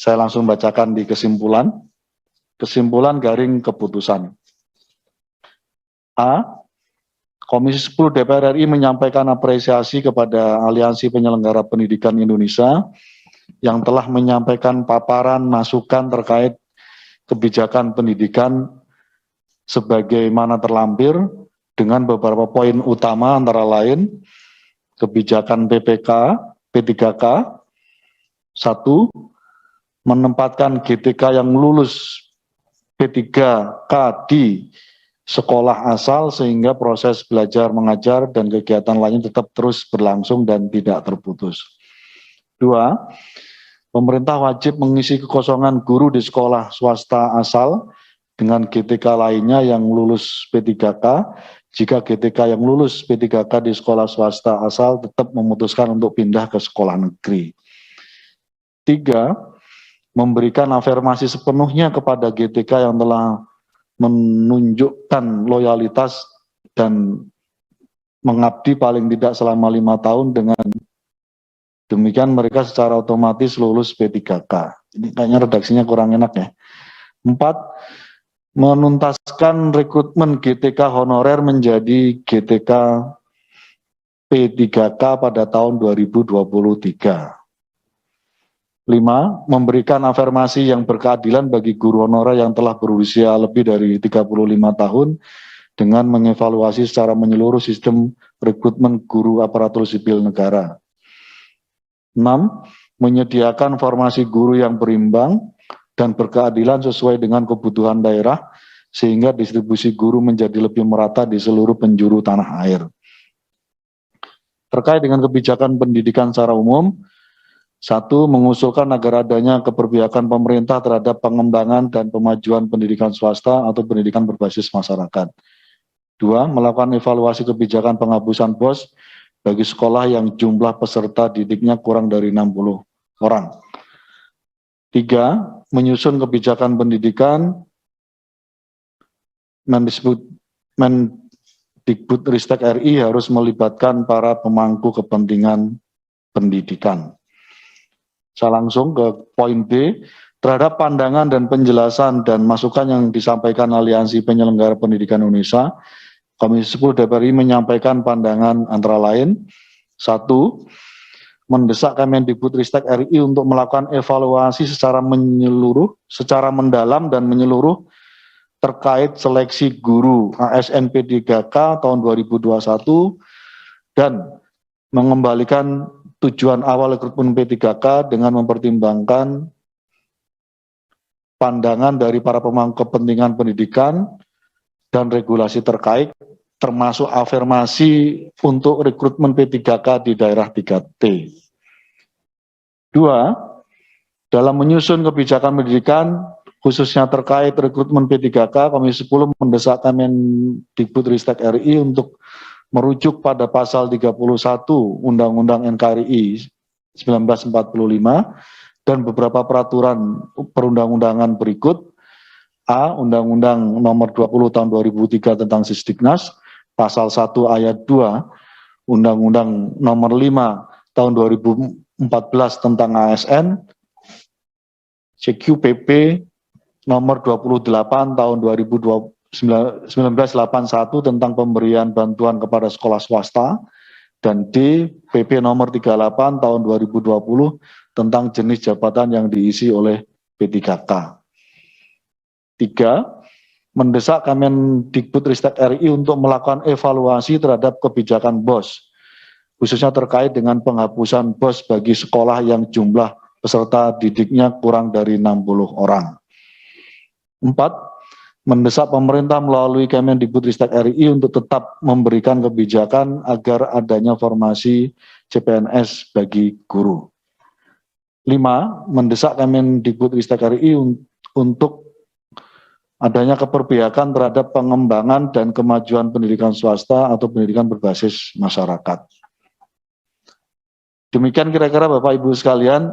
Saya langsung bacakan di kesimpulan. Kesimpulan garing keputusan. A. Komisi 10 DPR RI menyampaikan apresiasi kepada Aliansi Penyelenggara Pendidikan Indonesia yang telah menyampaikan paparan masukan terkait kebijakan pendidikan sebagaimana terlampir dengan beberapa poin utama antara lain kebijakan PPK, P3K, 1. Menempatkan GTK yang lulus P3K di sekolah asal sehingga proses belajar mengajar dan kegiatan lainnya tetap terus berlangsung dan tidak terputus. 2. Pemerintah wajib mengisi kekosongan guru di sekolah swasta asal dengan GTK lainnya yang lulus P3K jika GTK yang lulus P3K di sekolah swasta asal tetap memutuskan untuk pindah ke sekolah negeri. 3. Memberikan afirmasi sepenuhnya kepada GTK yang telah menunjukkan loyalitas dan mengabdi paling tidak selama 5 tahun dengan demikian mereka secara otomatis lulus P3K. Ini kayaknya redaksinya kurang enak ya. 4. Menuntaskan rekrutmen GTK honorer menjadi GTK P3K pada tahun 2023. 5. Memberikan afirmasi yang berkeadilan bagi guru honorer yang telah berusia lebih dari 35 tahun dengan mengevaluasi secara menyeluruh sistem rekrutmen guru aparatur sipil negara. 6. Menyediakan formasi guru yang berimbang dan berkeadilan sesuai dengan kebutuhan daerah sehingga distribusi guru menjadi lebih merata di seluruh penjuru tanah air. Terkait dengan kebijakan pendidikan secara umum, 1. Mengusulkan agar adanya keberpihakan pemerintah terhadap pengembangan dan pemajuan pendidikan swasta atau pendidikan berbasis masyarakat. 2. Melakukan evaluasi kebijakan penghapusan BOS bagi sekolah yang jumlah peserta didiknya kurang dari 60 orang. 3. Menyusun kebijakan pendidikan Mendikbudristek RI harus melibatkan para pemangku kepentingan pendidikan. Saya langsung ke poin B, terhadap pandangan dan penjelasan dan masukan yang disampaikan Aliansi Penyelenggara Pendidikan Indonesia, Komisi 10 DPR RI menyampaikan pandangan antara lain, 1. Mendesak Kemendikbudristek RI untuk melakukan evaluasi secara mendalam dan menyeluruh terkait seleksi guru ASN P3K tahun 2021 dan mengembalikan tujuan awal rekrutmen P3K dengan mempertimbangkan pandangan dari para pemangku kepentingan pendidikan dan regulasi terkait, termasuk afirmasi untuk rekrutmen P3K di daerah 3T. 2. Dalam menyusun kebijakan pendidikan, khususnya terkait rekrutmen P3K, Komisi 10 mendesak Kemendikbudristek RI untuk merujuk pada pasal 31 Undang-Undang NKRI 1945 dan beberapa peraturan perundang-undangan berikut. A. Undang-Undang Nomor 20 Tahun 2003 tentang Sisdiknas, Pasal 1 Ayat 2, Undang-Undang Nomor 5 Tahun 2014 tentang ASN, CQPP Nomor 28 Tahun 1981 tentang pemberian bantuan kepada sekolah swasta, dan D. PP Nomor 38 Tahun 2020 tentang jenis jabatan yang diisi oleh P3K. 3. Mendesak Kemendikbudristek RI untuk melakukan evaluasi terhadap kebijakan BOS, khususnya terkait dengan penghapusan BOS bagi sekolah yang jumlah peserta didiknya kurang dari 60 orang. 4. Mendesak pemerintah melalui Kemendikbudristek RI untuk tetap memberikan kebijakan agar adanya formasi CPNS bagi guru. 5. Mendesak Kemendikbudristek RI untuk adanya keberpihakan terhadap pengembangan dan kemajuan pendidikan swasta atau pendidikan berbasis masyarakat. Demikian kira-kira Bapak Ibu sekalian,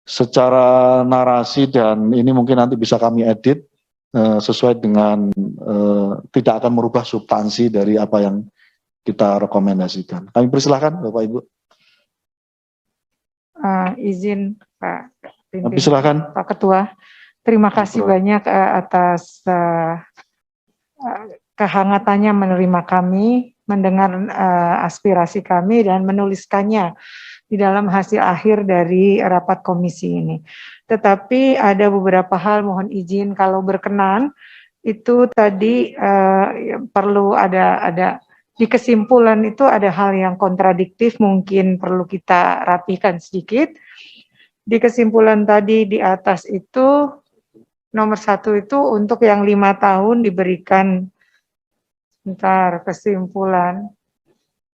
secara narasi, dan ini mungkin nanti bisa kami edit sesuai dengan tidak akan merubah substansi dari apa yang kita rekomendasikan. Kami persilahkan Bapak Ibu. Izin Pak Tapi silakan. Pak Ketua, terima kasih banyak atas kehangatannya menerima kami, mendengar aspirasi kami dan menuliskannya di dalam hasil akhir dari rapat komisi ini. Tetapi ada beberapa hal mohon izin kalau berkenan itu tadi perlu ada di kesimpulan itu ada hal yang kontradiktif mungkin perlu kita rapikan sedikit. Di kesimpulan tadi di atas itu nomor 1 itu untuk yang 5 tahun diberikan kesimpulan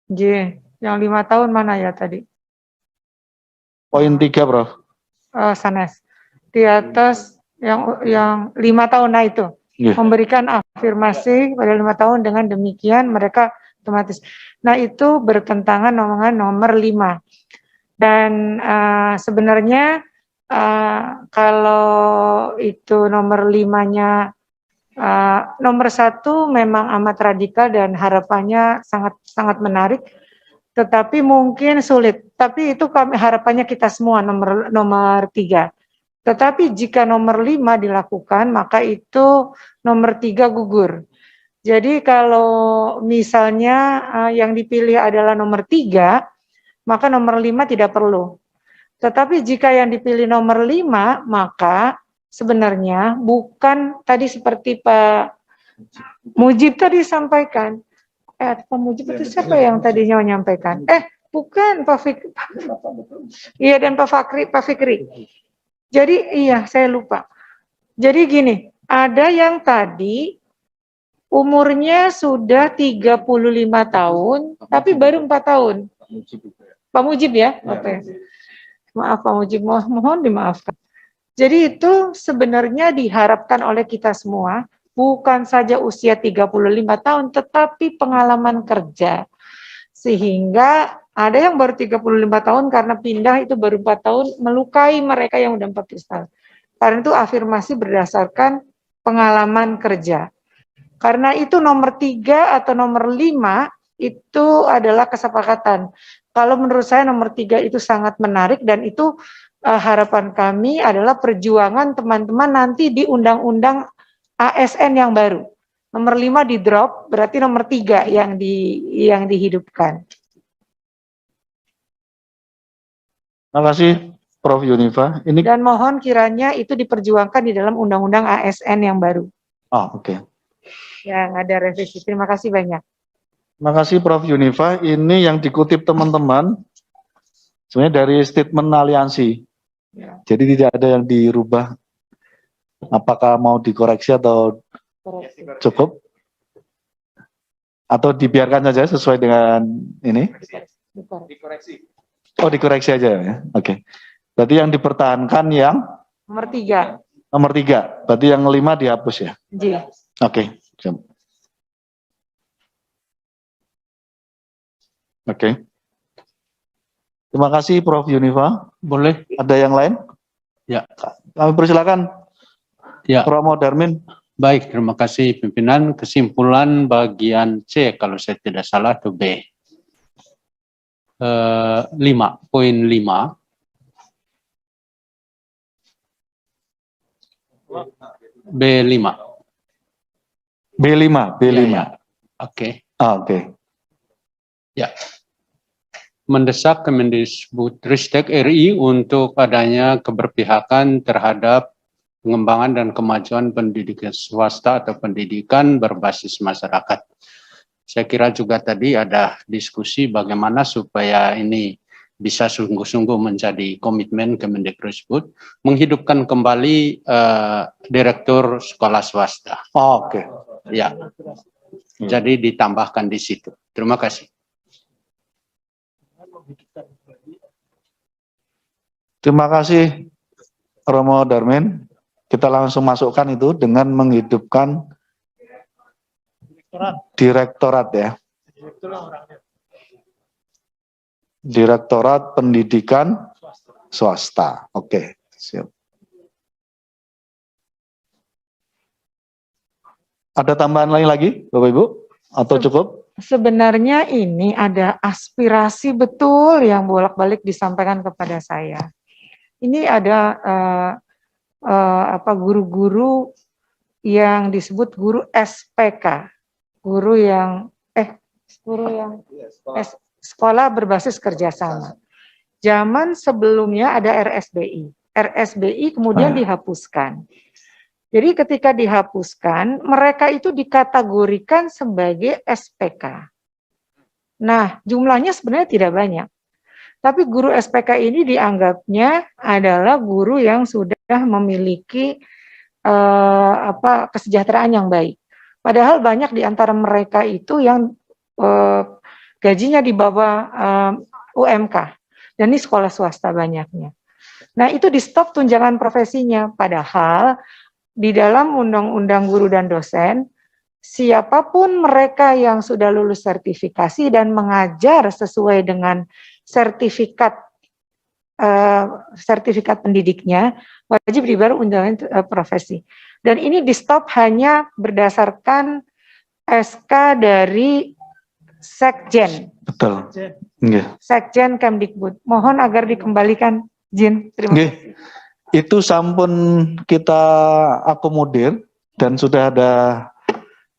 J, yang 5 tahun mana ya tadi? Poin 3, Prof. Sanes. Di atas yang 5 tahun, nah itu. Yeah. Memberikan afirmasi pada 5 tahun dengan demikian mereka otomatis. Nah itu bertentangan dengan nomor 5. Dan sebenarnya kalau itu nomor 5-nya, nomor 1 memang amat radikal dan harapannya sangat menarik. Tetapi mungkin sulit. Tapi itu harapannya kita semua nomor 3. Tetapi jika nomor 5 dilakukan, maka itu nomor 3 gugur. Jadi kalau misalnya yang dipilih adalah nomor 3, maka nomor 5 tidak perlu. Tetapi jika yang dipilih nomor 5, maka sebenarnya bukan tadi seperti Pak Mujib tadi sampaikan. Pak Mujib itu siapa yang tadinya menyampaikan? Bukan Pak Fikri. Iya dan Pak Fikri. Jadi iya saya lupa. Jadi gini, ada yang tadi umurnya sudah 35 tahun, tapi baru 4 tahun. Pak Mujib ya? Oke. Maaf Pak Mujib, mohon dimaafkan. Jadi itu sebenarnya diharapkan oleh kita semua, bukan saja usia 35 tahun, tetapi pengalaman kerja. Sehingga ada yang baru 35 tahun karena pindah itu baru 4 tahun, melukai mereka yang udah 40 tahun. Karena itu afirmasi berdasarkan pengalaman kerja. Karena itu nomor 3 atau nomor 5 itu adalah kesepakatan. Kalau menurut saya nomor 3 itu sangat menarik dan itu harapan kami adalah perjuangan teman-teman nanti di undang-undang ASN yang baru. Nomor 5 di drop, berarti nomor 3 yang dihidupkan. Terima kasih Prof. Yunifa. Dan mohon kiranya itu diperjuangkan di dalam undang-undang ASN yang baru. Oke. Yang ada revisi. Terima kasih banyak. Terima kasih Prof. Yunifa. Ini yang dikutip teman-teman sebenarnya dari statement aliansi. Ya. Jadi tidak ada yang dirubah. Apakah mau dikoreksi atau cukup? Atau dibiarkan saja sesuai dengan ini? Dikoreksi. Oh, dikoreksi aja ya. Oke. Berarti yang dipertahankan yang nomor 3. Nomor 3. Berarti yang 5 dihapus ya? Iya. Oke. Oke. Terima kasih Prof. Yunifa. Boleh. Ada yang lain? Ya. Kami persilakan. Ya. Romo Darmin. Baik, terima kasih pimpinan. Kesimpulan bagian C kalau saya tidak salah itu B. 5.5. B5. Ya. Oke. Oke. Ya. Mendesak Kemendikbudristek RI untuk adanya keberpihakan terhadap pengembangan dan kemajuan pendidikan swasta atau pendidikan berbasis masyarakat. Saya kira juga tadi ada diskusi bagaimana supaya ini bisa sungguh-sungguh menjadi komitmen Kemendikbud menghidupkan kembali direktur sekolah swasta. Oke. Ya. Jadi ditambahkan di situ. Terima kasih. Terima kasih Romo Darmin. Kita langsung masukkan itu dengan menghidupkan direktorat ya. Direktorat Pendidikan Swasta. Oke, siap. Ada tambahan lain lagi, Bapak Ibu? Atau cukup? Sebenarnya ini ada aspirasi betul yang bolak-balik disampaikan kepada saya. ini ada guru-guru yang disebut guru SPK, guru yang sekolah berbasis kerjasama. Zaman sebelumnya ada RSBI. RSBI kemudian dihapuskan. Jadi ketika dihapuskan, mereka itu dikategorikan sebagai SPK. Nah, jumlahnya sebenarnya tidak banyak. Tapi guru SPK ini dianggapnya adalah guru yang sudah memiliki kesejahteraan yang baik. Padahal banyak di antara mereka itu yang gajinya di bawah UMK. Dan ini sekolah swasta banyaknya. Nah, itu di stop tunjangan profesinya. Padahal di dalam Undang-Undang Guru dan Dosen, siapapun mereka yang sudah lulus sertifikasi dan mengajar sesuai dengan sertifikat pendidiknya, wajib dibayar tunjangan profesi. Dan ini di stop hanya berdasarkan SK dari Sekjen. Betul. Yeah. Sekjen Kemdikbud. Mohon agar dikembalikan, Jin. Terima kasih. Itu sampun kita akomodir dan sudah ada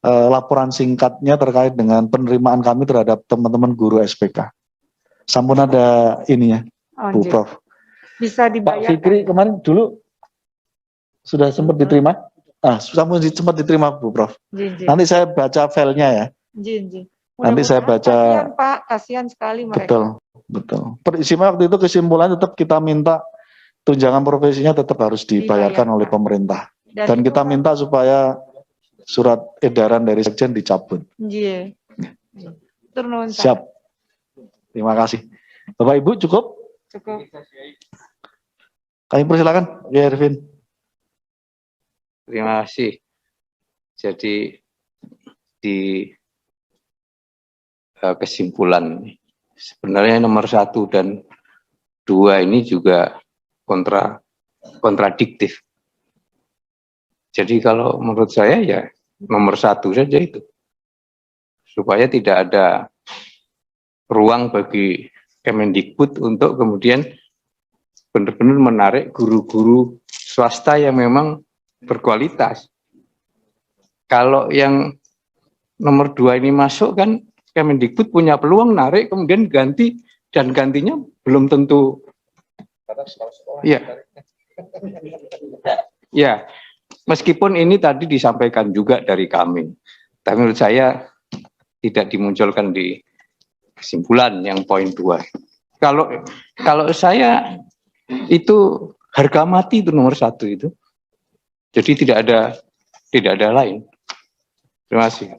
laporan singkatnya terkait dengan penerimaan kami terhadap teman-teman guru SPK. Sampun ada ininya, Bu Prof. Bisa dibayar. Pak Fikri kemarin dulu sudah sempat diterima? Sampun sempat diterima, Bu Prof. Jin. Nanti saya baca filenya ya. Jin. Nanti saya baca. Kasihan Pak, kasihan sekali mereka. Betul. Peristiwa waktu itu kesimpulannya tetap kita minta tunjangan profesinya tetap harus dibayarkan oleh pemerintah. Dan kita minta supaya surat edaran dari Sekjen dicabut. Iya. Siap. Terima kasih. Bapak Ibu cukup? Cukup. Kami persilakan, ya Ervin. Terima kasih. Jadi di kesimpulan sebenarnya nomor 1 dan 2 ini juga kontradiktif. Jadi kalau menurut saya ya nomor 1 saja itu, supaya tidak ada ruang bagi Kemendikbud untuk kemudian benar-benar menarik guru-guru swasta yang memang berkualitas. Kalau yang nomor 2 ini masuk kan Kemendikbud punya peluang narik kemudian ganti, dan gantinya belum tentu. Ya, meskipun ini tadi disampaikan juga dari kami, tapi menurut saya tidak dimunculkan di kesimpulan yang poin 2. Kalau saya itu harga mati itu nomor 1 itu. Jadi tidak ada lain. Terima kasih.